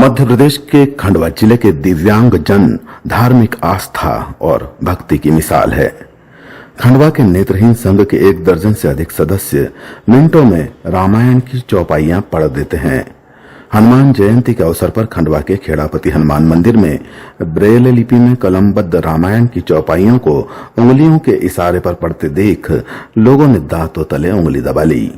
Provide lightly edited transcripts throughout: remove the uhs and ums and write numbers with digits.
मध्य प्रदेश के खंडवा जिले के दिव्यांग जन धार्मिक आस्था और भक्ति की मिसाल है। खंडवा के नेत्रहीन संघ के 1 दर्जन से अधिक सदस्य मिनटों में रामायण की चौपाइयां पढ़ देते हैं। हनुमान जयंती के अवसर पर खंडवा के खेड़ापति हनुमान मंदिर में ब्रेल लिपि में कलमबद्ध रामायण की चौपाइयों को उंगलियों के इशारे पर पढ़ते देख लोगों ने दांतों तले उंगली दबा ली।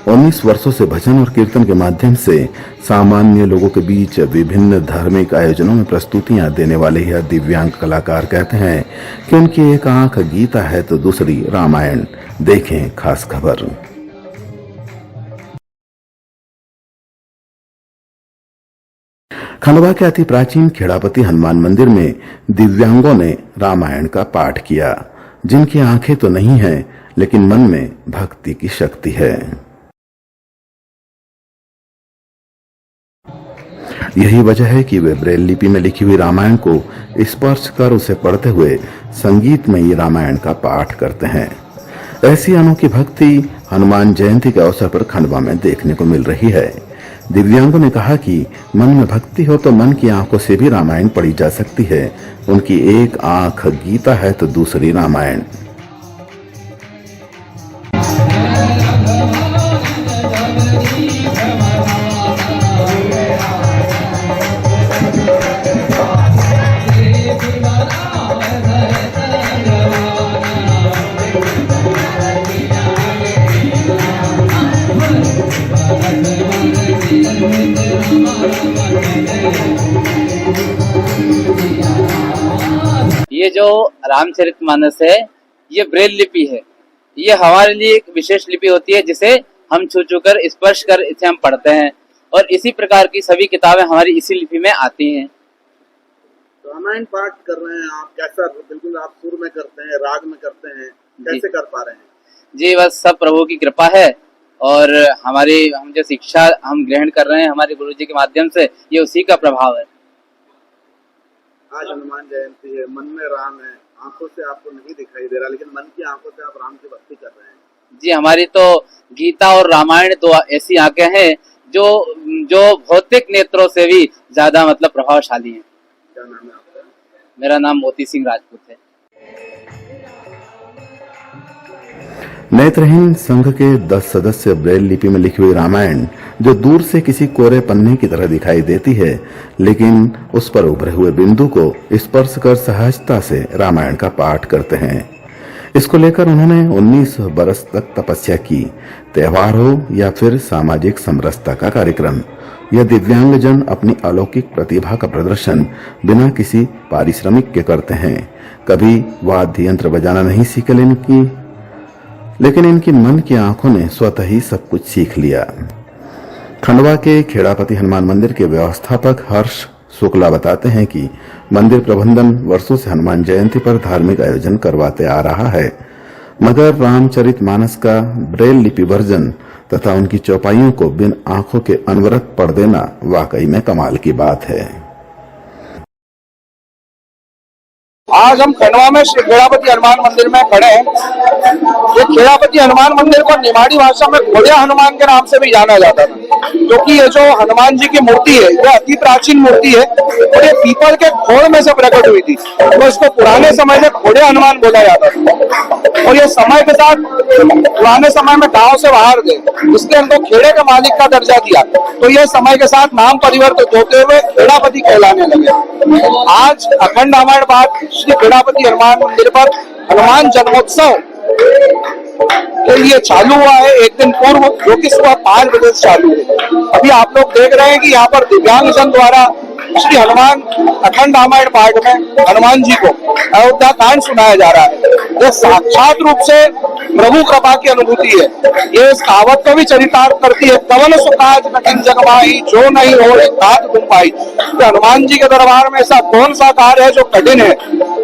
उन्नीस वर्षों से भजन और कीर्तन के माध्यम से सामान्य लोगों के बीच विभिन्न धार्मिक आयोजनों में प्रस्तुतियां देने वाले यह दिव्यांग कलाकार कहते हैं कि उनकी एक आंख गीता है तो दूसरी रामायण। देखें खास खबर। खंडवा के अति प्राचीन खेड़ापति हनुमान मंदिर में दिव्यांगों ने रामायण का पाठ किया, जिनकी आंखें तो नहीं है लेकिन मन में भक्ति की शक्ति है। यही वजह है कि वे ब्रेल लिपि में लिखी हुई रामायण को स्पर्श कर उसे पढ़ते हुए संगीतमयी रामायण का पाठ करते हैं। ऐसी अनोखी भक्ति हनुमान जयंती के अवसर पर खंडवा में देखने को मिल रही है। दिव्यांगों ने कहा कि मन में भक्ति हो तो मन की आंखों से भी रामायण पढ़ी जा सकती है। उनकी एक आंख गीता है तो दूसरी रामायण। ये जो रामचरितमानस है ये ब्रेल लिपि है। ये हमारे लिए एक विशेष लिपि होती है जिसे हम छू कर स्पर्श कर इसे हम पढ़ते हैं और इसी प्रकार की सभी किताबें हमारी इसी लिपि में आती हैं। रामायण पाठ कर रहे हैं आप, कैसा? बिल्कुल आप सुर में करते हैं, राग में करते हैं, कैसे कर पा रहे हैं? जी बस सब प्रभु की कृपा है और हम जो शिक्षा हम ग्रहण कर रहे हैं हमारे गुरुजी के माध्यम से, ये उसी का प्रभाव है। आज हनुमान जयंती है, मन में राम है, आंखों से आपको नहीं दिखाई दे रहा लेकिन मन की आंखों से आप राम की भक्ति कर रहे हैं। जी हमारी तो गीता और रामायण दो ऐसी आंखें हैं जो भौतिक नेत्रों से भी ज्यादा मतलब प्रभावशाली हैं। क्या नाम है आपका? मेरा नाम मोती सिंह राजपूत है। नेत्रहीन संघ के 10 सदस्य ब्रेल लिपि में लिखी हुई रामायण जो दूर से किसी कोरे पन्ने की तरह दिखाई देती है, लेकिन उस पर उभरे हुए बिंदु को स्पर्श कर सहजता से रामायण का पाठ करते हैं। इसको लेकर उन्होंने 19 बरस तक तपस्या की। त्योहार हो या फिर सामाजिक समरसता का कार्यक्रम, यह दिव्यांगजन अपनी अलौकिक प्रतिभा का प्रदर्शन बिना किसी पारिश्रमिक के करते हैं। कभी वाद्य यंत्र बजाना नहीं सीखे लेकिन इनकी मन की आंखों ने स्वतः ही सब कुछ सीख लिया। खंडवा के खेड़ापति हनुमान मंदिर के व्यवस्थापक हर्ष शुक्ला बताते हैं कि मंदिर प्रबंधन वर्षों से हनुमान जयंती पर धार्मिक आयोजन करवाते आ रहा है, मगर रामचरितमानस का ब्रेल लिपि वर्जन तथा उनकी चौपाइयों को बिन आंखों के अनवरत पढ़ देना वाकई में कमाल की बात है। आज हम खंडवा में श्री खेड़ापति हनुमान मंदिर में खड़े हैं। ये खेड़ापति हनुमान मंदिर को निमाड़ी भाषा में खोड़िया हनुमान के नाम से भी जाना जाता था, क्योंकि ये जो हनुमान जी की मूर्ति है ये अति प्राचीन मूर्ति है और ये पीपल के खोड़ में से प्रकट हुई थी, तो इसको पुराने समय में खोड़िया हनुमान बोला जाता था। और ये समय के साथ पुराने समय में गांव से बाहर गए, इसलिए इनको खेड़े के मालिक का दर्जा दिया, तो ये समय के साथ नाम परिवर्तित होते हुए खेड़ापति कहलाने लगे। आज अखंड रामायण पाठ श्री खेड़ापति हनुमान मंदिर पर हनुमान जन्मोत्सव के लिए चालू हुआ है एक दिन पूर्व, जो कि सुबह 5 बजे से चालू है। अभी आप लोग देख रहे हैं कि यहाँ पर दिव्यांगजन द्वारा श्री हनुमान अखंड रामायण पाठ में हनुमान जी को अयोध्या कांड सुनाया जा रहा है। यह साक्षात रूप से प्रभु कृपा की अनुभूति है। ये इस कहावत को भी चरितार्थ करती है, कवन सुकाज कठिन जग माही, जो नहीं हो तात तुम पाई। तो हनुमान जी के दरबार में ऐसा कौन सा कार्य है जो कठिन है?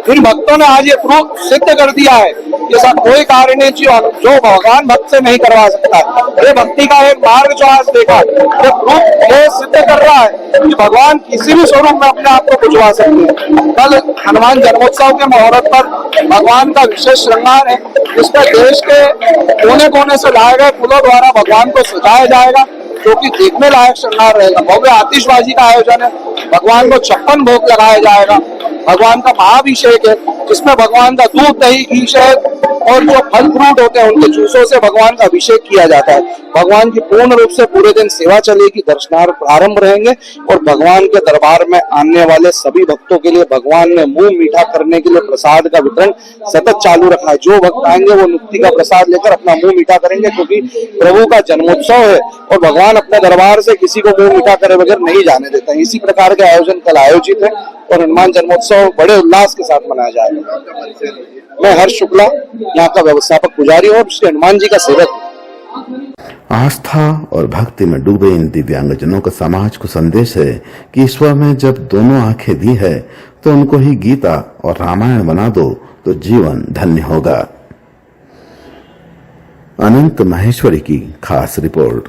इन भक्तों ने आज ये प्रूफ सिद्ध कर दिया है कि ऐसा कोई कार्य नहीं जो भगवान भक्त से नहीं करवा सकता। ये भक्ति का एक मार्ग जो आज देखा, ये प्रूफ ये सिद्ध कर रहा है कि भगवान किसी भी स्वरूप में अपने आप को बुझवा सकते हैं। कल हनुमान जन्मोत्सव के मुहूर्त पर भगवान का विशेष श्रृंगार है, जिसमें देश के कोने कोने से लाए गए फूलों द्वारा भगवान को सजाया जाएगा, जो कि देखने लायक श्रृंगार रहेगा। भव्य आतिशबाजी का आयोजन है, भगवान को 56 भोग लगाया जाएगा। भगवान का महाअभिषेक है, जिसमें भगवान का दूध, दही, घी, शहद और जो फल फ्रूट होते हैं उनके जूसों से भगवान का अभिषेक किया जाता है। भगवान की पूर्ण रूप से पूरे दिन सेवा चलेगी, दर्शनार्थ प्रारंभ रहेंगे और भगवान के दरबार में आने वाले सभी भक्तों के लिए भगवान ने मुंह मीठा करने के लिए प्रसाद का वितरण सतत चालू रखा है। जो भक्त आएंगे वो मुक्ति का प्रसाद लेकर अपना मुंह मीठा करेंगे, क्योंकि प्रभु का जन्मोत्सव है और भगवान अपने दरबार से किसी को मुंह मीठा करे बगैर नहीं जाने देते हैं। इसी प्रकार के आयोजन कल आयोजित है और हनुमान जन्मोत्सव बड़े उल्लास के साथ मनाया जाएगा। मैं हर्ष शुक्ला, यहाँ का व्यवस्थापक पुजारी और श्री हनुमान जी का सेवक। आस्था और भक्ति में डूबे इन दिव्यांगजनों का समाज को संदेश है कि ईश्वर ने जब दोनों आंखें दी है तो उनको ही गीता और रामायण बना दो तो जीवन धन्य होगा। अनंत माहेश्वरी की खास रिपोर्ट।